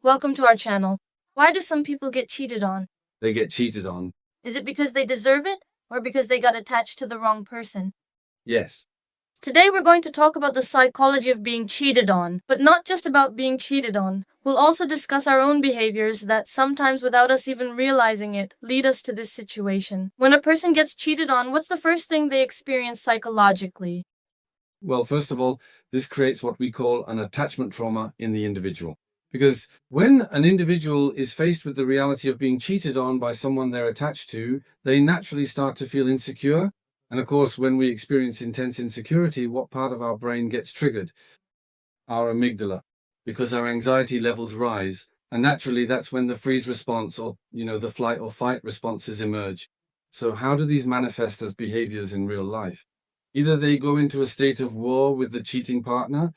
Welcome to our channel. Why do some people get cheated on? They get cheated on. Is it because they deserve it, or because they got attached to the wrong person? Yes. Today we're going to talk about the psychology of being cheated on, but not just about being cheated on. We'll also discuss our own behaviors that sometimes, without us even realizing it, lead us to this situation. When a person gets cheated on, what's the first thing they experience psychologically? Well, first of all, this creates what we call an attachment trauma in the individual. Because when an individual is faced with the reality of being cheated on by someone they're attached to, they naturally start to feel insecure. And of course, when we experience intense insecurity, what part of our brain gets triggered? Our amygdala, because our anxiety levels rise. And naturally, that's when the freeze response or, the flight or fight responses emerge. So how do these manifest as behaviors in real life? Either they go into a state of war with the cheating partner,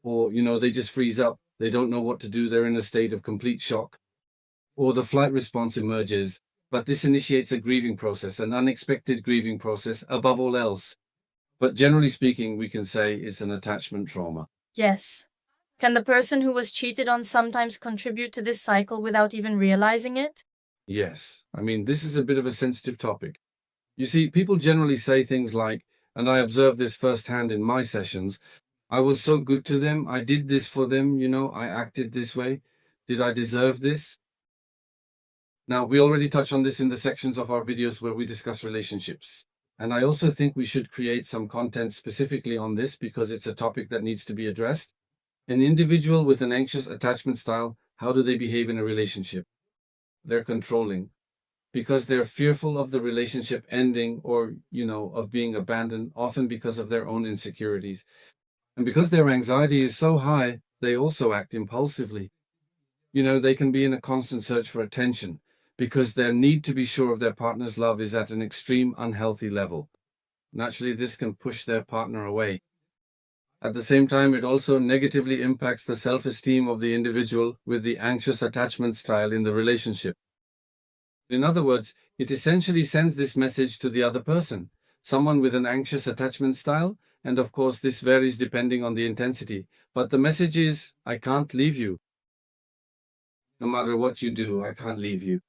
or, they just freeze up. They don't know what to do. They're in a state of complete shock. Or the flight response emerges. But this initiates a grieving process, an unexpected grieving process above all else. But generally speaking, we can say it's an attachment trauma. Yes. Can the person who was cheated on sometimes contribute to this cycle without even realizing it? Yes. This is a bit of a sensitive topic. You see, people generally say things like, and I observe this firsthand in my sessions, I was so good to them, I did this for them, I acted this way. Did I deserve this? Now, we already touched on this in the sections of our videos where we discuss relationships. And I also think we should create some content specifically on this because it's a topic that needs to be addressed. An individual with an anxious attachment style, how do they behave in a relationship? They're controlling because they're fearful of the relationship ending or, of being abandoned, often because of their own insecurities. And because their anxiety is so high, they also act impulsively. They can be in a constant search for attention because their need to be sure of their partner's love is at an extreme unhealthy level. Naturally, this can push their partner away. At the same time, it also negatively impacts the self-esteem of the individual with the anxious attachment style in the relationship. In other words, it essentially sends this message to the other person, someone with an anxious attachment style, and of course this varies depending on the intensity, but the message is, I can't leave you. No matter what you do, I can't leave you.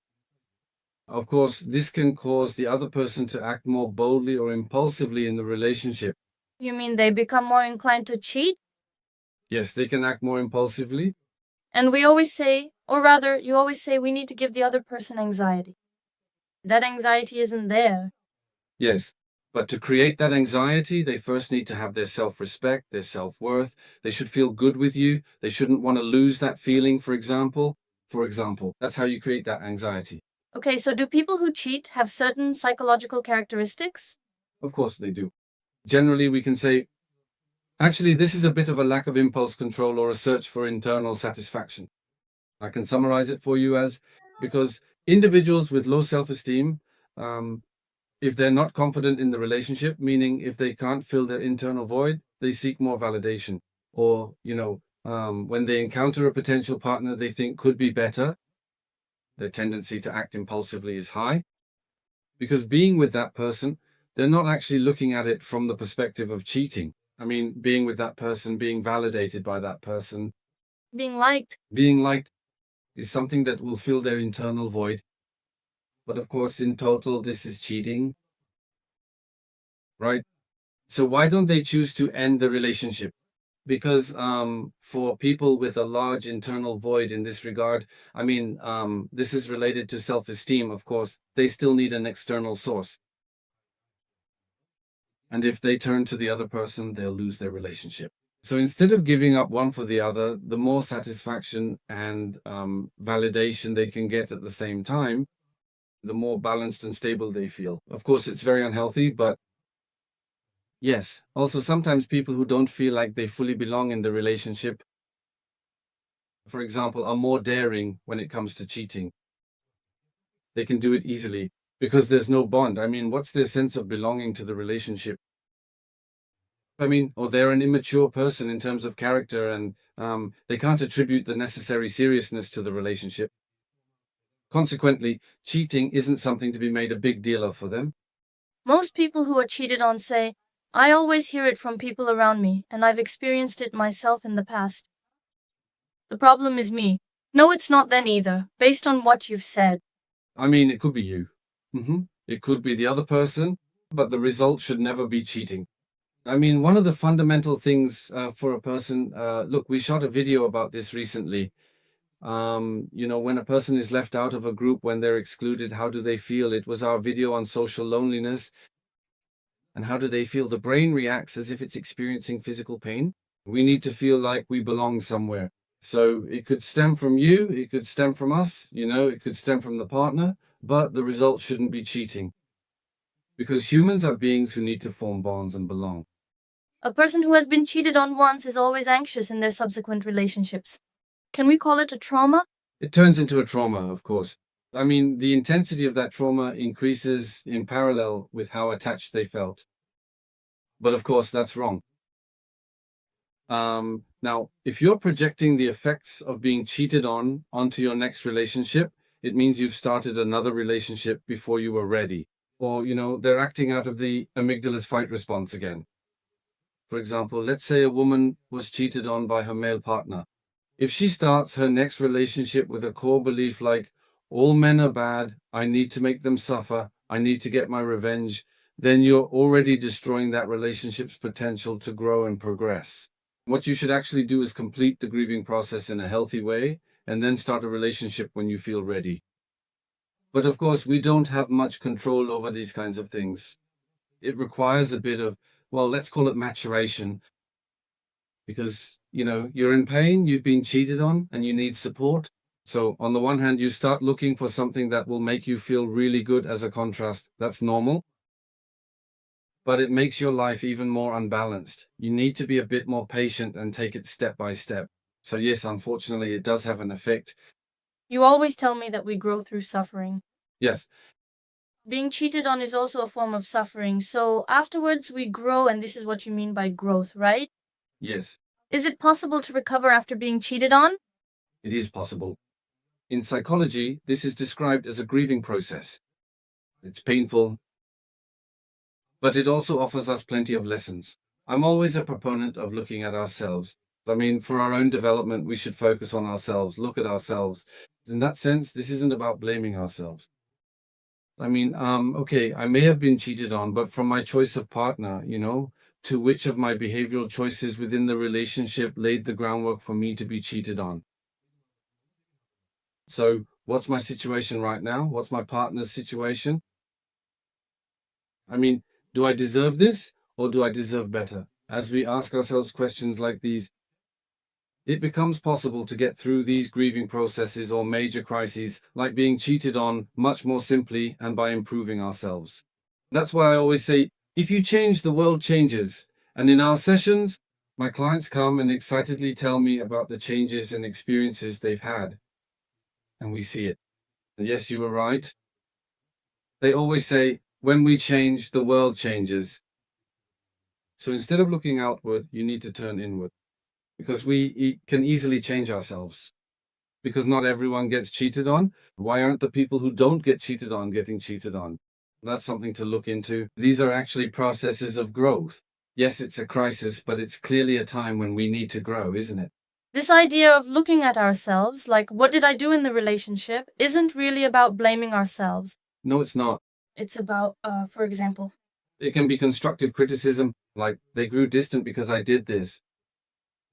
Of course, this can cause the other person to act more boldly or impulsively in the relationship. You mean they become more inclined to cheat? Yes, they can act more impulsively. And we always say, or rather, you always say we need to give the other person anxiety. That anxiety isn't there. Yes, but to create that anxiety, they first need to have their self-respect, their self-worth. They should feel good with you. They shouldn't want to lose that feeling, for example. That's how you create that anxiety. Okay, so do people who cheat have certain psychological characteristics? Of course they do. Generally, we can say, actually, this is a bit of a lack of impulse control or a search for internal satisfaction. I can summarize it for you as, because individuals with low self-esteem, if they're not confident in the relationship, meaning if they can't fill their internal void, they seek more validation. Or, when they encounter a potential partner they think could be better, their tendency to act impulsively is high. Because being with that person, they're not actually looking at it from the perspective of cheating. Being with that person, being validated by that person. Being liked. Being liked is something that will fill their internal void. But of course, in total, this is cheating. Right? So why don't they choose to end the relationship? Because for people with a large internal void in this regard, this is related to self-esteem, of course. They still need an external source. And if they turn to the other person, they'll lose their relationship. So instead of giving up one for the other, the more satisfaction and validation they can get at the same time, the more balanced and stable they feel. Of course, it's very unhealthy, but yes. Also, sometimes people who don't feel like they fully belong in the relationship, for example, are more daring when it comes to cheating. They can do it easily because there's no bond. What's their sense of belonging to the relationship? Or they're an immature person in terms of character and they can't attribute the necessary seriousness to the relationship. Consequently, cheating isn't something to be made a big deal of for them. Most people who are cheated on say, I always hear it from people around me, and I've experienced it myself in the past. The problem is me. No, it's not then either, based on what you've said. I mean, it could be you. It could be the other person, but the result should never be cheating. I mean, one of the fundamental things for a person, look, we shot a video about this recently. When a person is left out of a group, when they're excluded, how do they feel? It was our video on social loneliness. And how do they feel? The brain reacts as if it's experiencing physical pain. We need to feel like we belong somewhere. So it could stem from you, it could stem from us, it could stem from the partner, but the result shouldn't be cheating. Because humans are beings who need to form bonds and belong. A person who has been cheated on once is always anxious in their subsequent relationships. Can we call it a trauma? It turns into a trauma, of course. I mean, the intensity of that trauma increases in parallel with how attached they felt. But of course, that's wrong. Now, if you're projecting the effects of being cheated on onto your next relationship, it means you've started another relationship before you were ready. Or, they're acting out of the amygdala's fight response again. For example, let's say a woman was cheated on by her male partner. If she starts her next relationship with a core belief like, all men are bad, I need to make them suffer, I need to get my revenge, then you're already destroying that relationship's potential to grow and progress. What you should actually do is complete the grieving process in a healthy way and then start a relationship when you feel ready. But of course, we don't have much control over these kinds of things. It requires a bit of, well, let's call it maturation. Because, you're in pain, you've been cheated on, and you need support. So on the one hand, you start looking for something that will make you feel really good as a contrast. That's normal. But it makes your life even more unbalanced. You need to be a bit more patient and take it step by step. So yes, unfortunately, it does have an effect. You always tell me that we grow through suffering. Yes. Being cheated on is also a form of suffering. So afterwards we grow, and this is what you mean by growth, right? Yes. Is it possible to recover after being cheated on? It is possible. In psychology, this is described as a grieving process. It's painful, but it also offers us plenty of lessons. I'm always a proponent of looking at ourselves. I mean, for our own development, we should focus on ourselves, look at ourselves. In that sense, this isn't about blaming ourselves. I mean, okay, I may have been cheated on, but from my choice of partner, to which of my behavioral choices within the relationship laid the groundwork for me to be cheated on. So, what's my situation right now? What's my partner's situation? I mean, do I deserve this or do I deserve better? As we ask ourselves questions like these, it becomes possible to get through these grieving processes or major crises, like being cheated on, much more simply and by improving ourselves. That's why I always say, if you change, the world changes. And in our sessions, my clients come and excitedly tell me about the changes and experiences they've had. And we see it. And yes, you were right. They always say, when we change, the world changes. So instead of looking outward, you need to turn inward. Because we can easily change ourselves. Because not everyone gets cheated on. Why aren't the people who don't get cheated on getting cheated on? That's something to look into. These are actually processes of growth. Yes, it's a crisis, but it's clearly a time when we need to grow, isn't it? This idea of looking at ourselves, like what did I do in the relationship, isn't really about blaming ourselves. No, it's not. It's about, for example, it can be constructive criticism, like they grew distant because I did this.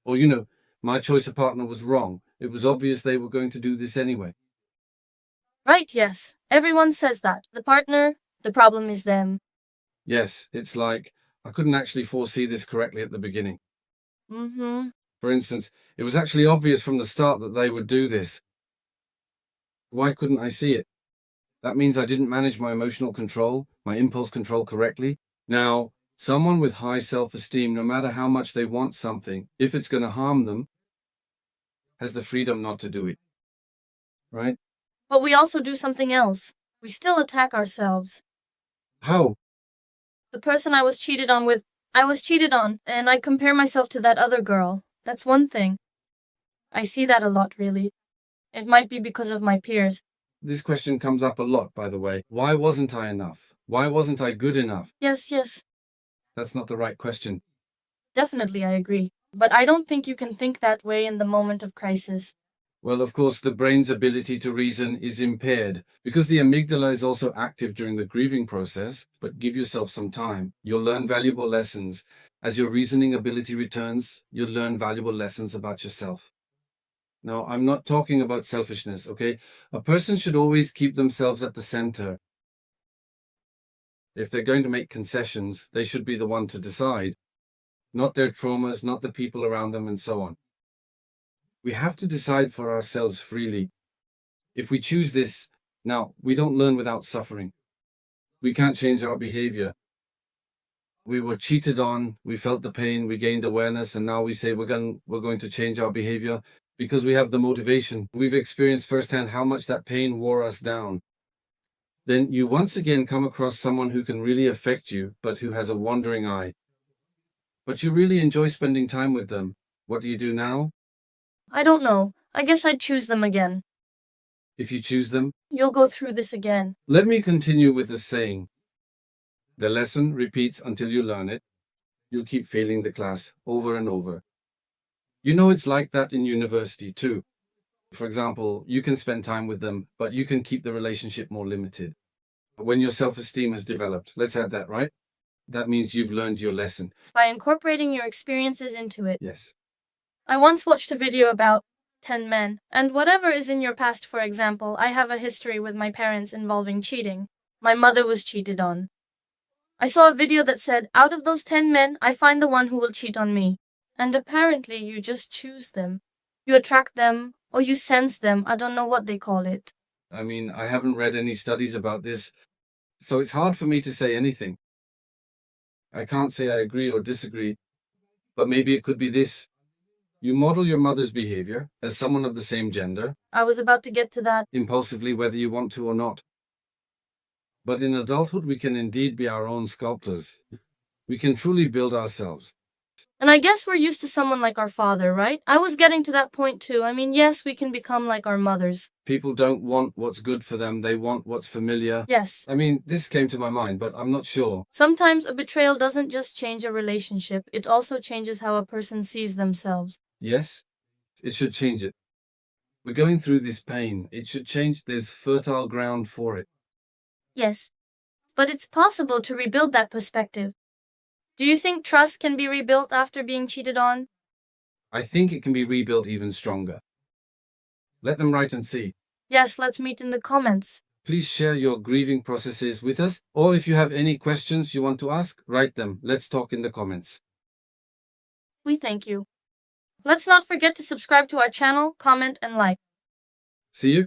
Or, my choice of partner was wrong. It was obvious they were going to do this anyway. Right, yes. Everyone says that. The partner, the problem is them. Yes, it's like, I couldn't actually foresee this correctly at the beginning. For instance, it was actually obvious from the start that they would do this. Why couldn't I see it? That means I didn't manage my emotional control, my impulse control correctly. Now, someone with high self-esteem, no matter how much they want something, if it's going to harm them, has the freedom not to do it. Right? But we also do something else. We still attack ourselves. How? The person I was cheated on with, I was cheated on, and I compare myself to that other girl. That's one thing. I see that a lot, really. It might be because of my peers. This question comes up a lot, by the way. Why wasn't I enough? Why wasn't I good enough? Yes. That's not the right question. Definitely, I agree. But I don't think you can think that way in the moment of crisis. Well, of course, the brain's ability to reason is impaired because the amygdala is also active during the grieving process. But give yourself some time. You'll learn valuable lessons. As your reasoning ability returns, you'll learn valuable lessons about yourself. Now, I'm not talking about selfishness, okay? A person should always keep themselves at the center. If they're going to make concessions, they should be the one to decide, not their traumas, not the people around them, and so on. We have to decide for ourselves freely. If we choose this, now, we don't learn without suffering. We can't change our behavior. We were cheated on, we felt the pain, we gained awareness, and now we say we're going to change our behavior because we have the motivation. We've experienced firsthand how much that pain wore us down. Then you once again come across someone who can really affect you, but who has a wandering eye. But you really enjoy spending time with them. What do you do now? I don't know. I guess I'd choose them again. If you choose them, You'll go through this again. let me continue with the saying. The lesson repeats until you learn it. You'll keep failing the class over and over. You know it's like that in university too. For example, you can spend time with them, but you can keep the relationship more limited. When your self-esteem has developed, let's add that, right? That means you've learned your lesson. By incorporating your experiences into it. Yes. I once watched a video about 10 men, and whatever is in your past, for example, I have a history with my parents involving cheating. My mother was cheated on. I saw a video that said, out of those 10 men, I find the one who will cheat on me. And apparently you just choose them. You attract them, or you sense them, I don't know what they call it. I mean, I haven't read any studies about this, so it's hard for me to say anything. I can't say I agree or disagree, but maybe it could be this. You model your mother's behavior as someone of the same gender, I was about to get to that. impulsively whether you want to or not. But in adulthood, we can indeed be our own sculptors. We can truly build ourselves. And I guess we're used to someone like our father, right? I was getting to that point too. I mean, yes, we can become like our mothers. People don't want what's good for them, they want what's familiar. Yes. I mean, this came to my mind, but I'm not sure. Sometimes a betrayal doesn't just change a relationship, it also changes how a person sees themselves. Yes, it should change it. We're going through this pain. It should change. There's fertile ground for it. Yes. But it's possible to rebuild that perspective. Do you think trust can be rebuilt after being cheated on? I think it can be rebuilt even stronger. Let them write and see. Yes, let's meet in the comments. Please share your grieving processes with us, or if you have any questions you want to ask, write them. Let's talk in the comments. We thank you. Let's not forget to subscribe to our channel, comment, and like. See you.